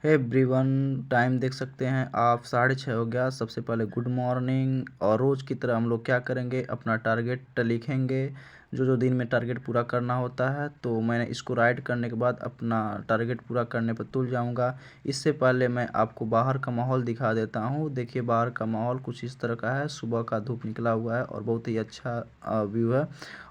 Hey everyone, time देख सकते हैं आप 6:30 हो गया। सबसे पहले गुड मॉर्निंग। और रोज़ की तरह हम लोग क्या करेंगे, अपना टारगेट लिखेंगे, जो जो दिन में टारगेट पूरा करना होता है। तो मैंने इसको राइट करने के बाद अपना टारगेट पूरा करने पर तुल जाऊंगा। इससे पहले मैं आपको बाहर का माहौल दिखा देता हूँ। देखिए बाहर का माहौल कुछ इस तरह का है। सुबह का धूप निकला हुआ है और बहुत ही अच्छा व्यू है।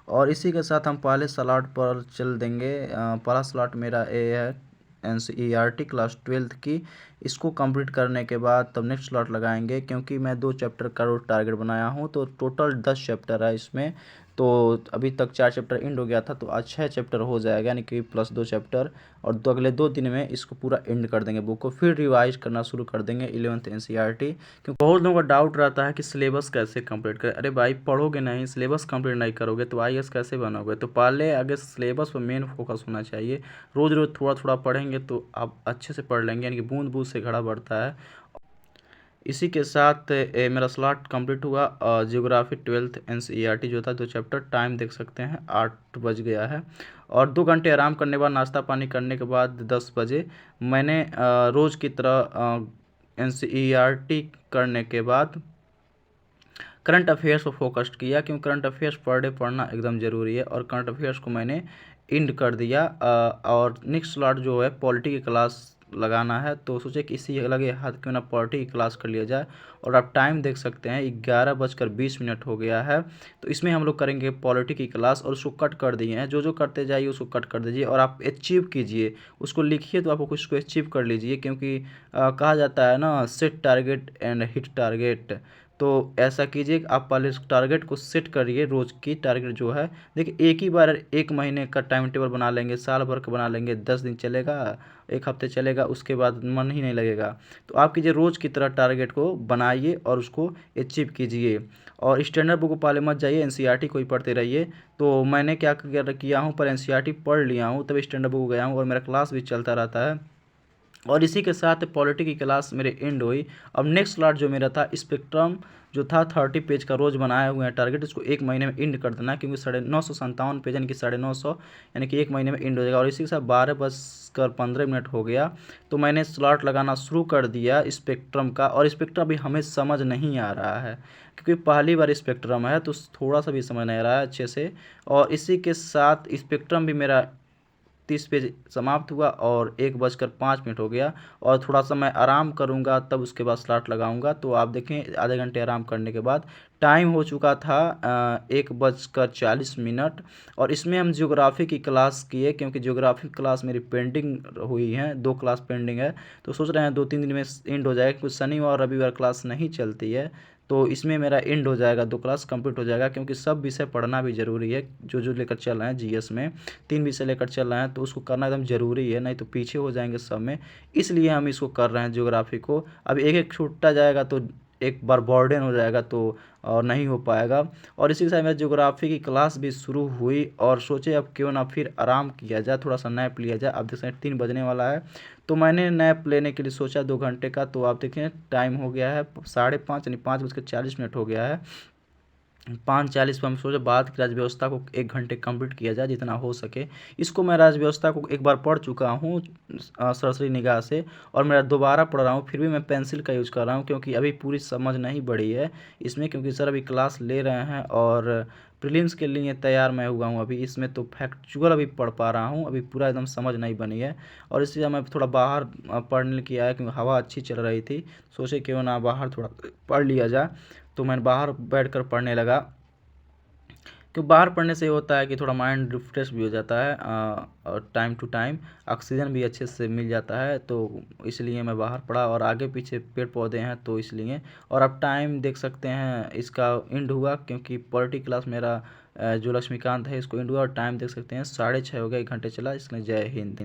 और इसी के साथ हम पहले स्लॉट पर चल देंगे। पहला स्लॉट मेरा ए है NCERT क्लास 12th की। इसको कंप्लीट करने के बाद तब नेक्स्ट स्लॉट लगाएंगे, क्योंकि मैं 2 चैप्टर का रोज टारगेट बनाया हूँ। तो टोटल 10 चैप्टर है इसमें। तो अभी तक 4 चैप्टर एंड हो गया था, तो आज 6 चैप्टर हो जाएगा, यानी कि प्लस 2 चैप्टर। और अगले 2 दिन में इसको पूरा एंड कर देंगे बुक को, फिर रिवाइज करना शुरू कर देंगे 11th NCERT। क्योंकि बहुत लोगों का डाउट रहता है कि सिलेबस कैसे कंप्लीट करें। अरे भाई, पढ़ोगे नहीं, सिलेबस कंप्लीट नहीं करोगे तो IAS कैसे बनोगे। तो पहले आगे सिलेबस पर मेन फोकस होना चाहिए। रोज़ रोज़ थोड़ा थोड़ा पढ़ेंगे तो आप अच्छे से पढ़ लेंगे, यानी कि बूंद बूंद से घड़ा बढ़ता है। इसी के साथ मेरा स्लॉट कंप्लीट हुआ। जियोग्राफी 12th NCERT जो था 2 चैप्टर। टाइम देख सकते हैं 8 बज गया है। और 2 घंटे आराम करने के बाद, नाश्ता पानी करने के बाद 10 बजे मैंने रोज़ की तरह NCERT करने के बाद करंट अफेयर्स पर फोकस किया, क्योंकि करंट अफेयर्स पर डे पढ़ना एकदम ज़रूरी है। और करंट अफेयर्स को मैंने इंड कर दिया। और नेक्स्ट स्लॉट जो है पॉलिटी की क्लास लगाना है, तो सोचे कि इसी लगे हाथ क्यों ना पॉलिटी की क्लास कर लिया जाए। और आप टाइम देख सकते हैं 11:20 हो गया है। तो इसमें हम लोग करेंगे पॉलिटी की क्लास, और उसको कट कर दिए हैं। जो जो करते जाइए उसको कट कर दीजिए और आप अचीव कीजिए, उसको लिखिए तो आपको कुछ को अचीव कर लीजिए। क्योंकि कहा जाता है ना, set target and hit target. तो ऐसा कीजिए कि आप पहले इस टारगेट को सेट करिए। रोज़ की टारगेट जो है, देखिए एक ही बार 1 महीने का टाइम टेबल बना लेंगे, साल भर का बना लेंगे, 10 दिन चलेगा, 1 हफ्ते चलेगा, उसके बाद मन ही नहीं लगेगा। तो आप कीजिए रोज़ की तरह टारगेट को बनाइए और उसको अचीव कीजिए। और स्टैंडर्ड बुक को पहले मत जाइए, NCERT को ही पढ़ते रहिए। तो मैंने क्या किया हूँ, पर NCERT पढ़ लिया हूँ, तब स्टैंडर्ड बुक गया हूँ और मेरा क्लास भी चलता रहता है। और इसी के साथ पॉलिटी की क्लास मेरे एंड हुई। अब नेक्स्ट स्लॉट जो मेरा था स्पेक्ट्रम, जो था 30 पेज का रोज़ बनाए हुए हैं टारगेट, उसको 1 महीने में एंड कर देना। क्योंकि 957 पेज, यानी कि 950, यानी कि 1 महीने में एंड हो जाएगा। और इसी के साथ 12:15 हो गया, तो मैंने स्लॉट लगाना शुरू कर दिया स्पेक्ट्रम का। और स्पेक्ट्रम अभी हमें समझ नहीं आ रहा है, क्योंकि पहली बार स्पेक्ट्रम है, तो थोड़ा सा भी समझ नहीं आ रहा है अच्छे से। और इसी के साथ स्पेक्ट्रम भी मेरा 30 पेज समाप्त हुआ और 1:05 हो गया। और थोड़ा सा मैं आराम करूंगा, तब उसके बाद स्लॉट लगाऊंगा। तो आप देखें आधे घंटे आराम करने के बाद टाइम हो चुका था 1:40। और इसमें हम ज्योग्राफी की क्लास किए, क्योंकि ज्योग्राफी क्लास मेरी पेंडिंग हुई है, 2 क्लास पेंडिंग है। तो सोच रहे हैं 2-3 दिन में एंड हो जाएगा, क्योंकि शनिवार और रविवार क्लास नहीं चलती है। तो इसमें मेरा एंड हो जाएगा, 2 क्लास कंप्लीट हो जाएगा। क्योंकि सब विषय पढ़ना भी ज़रूरी है, जो जो लेकर चल रहे हैं GS में 3 विषय लेकर चल रहे हैं, तो उसको करना एकदम ज़रूरी है, नहीं तो पीछे हो जाएंगे सब में। इसलिए हम इसको कर रहे हैं ज्योग्राफी को। अब एक एक छूटता जाएगा तो एक बार बर्डन हो जाएगा, तो और नहीं हो पाएगा। और इसी के साथ मेरा ज्योग्राफी की क्लास भी शुरू हुई। और सोचे अब क्यों ना फिर आराम किया जाए, थोड़ा सा नैप लिया जाए। अब देख सकते हैं 3 बजने वाला है, तो मैंने नैप लेने के लिए सोचा 2 घंटे का। तो आप देखें टाइम हो गया है 5:30, यानी 5:40 हो गया है। 5:40 पर हम सोचे बाद की राज्य व्यवस्था को 1 घंटे कंप्लीट किया जाए जितना हो सके। इसको मैं राज्य व्यवस्था को एक बार पढ़ चुका हूँ सरसरी निगाह से, और मैं दोबारा पढ़ रहा हूँ। फिर भी मैं पेंसिल का यूज़ कर रहा हूँ, क्योंकि अभी पूरी समझ नहीं बढ़ी है इसमें। क्योंकि सर अभी क्लास ले रहे हैं और प्रीलिम्स के लिए तैयार मैं हुआ हूँ अभी। इसमें तो फैक्चुअल अभी पढ़ पा रहा हूँ, अभी पूरा एकदम समझ नहीं बनी है। और इसलिए मैं थोड़ा बाहर पढ़ने के आया, क्योंकि हवा अच्छी चल रही थी। सोचे क्यों ना बाहर थोड़ा पढ़ लिया जाए, तो मैं बाहर बैठकर पढ़ने लगा। क्योंकि बाहर पढ़ने से ये होता है कि थोड़ा माइंड रिफ्रेश भी हो जाता है, और टाइम टू टाइम ऑक्सीजन भी अच्छे से मिल जाता है। तो इसलिए मैं बाहर पढ़ा, और आगे पीछे पेड़ पौधे हैं तो इसलिए। और अब टाइम देख सकते हैं इसका एंड हुआ, क्योंकि पॉलिटी क्लास मेरा जो लक्ष्मीकांत है इसको एंड हुआ। और टाइम देख सकते हैं 6:30 हो गया, 1 घंटे चला। इसलिए जय हिंद।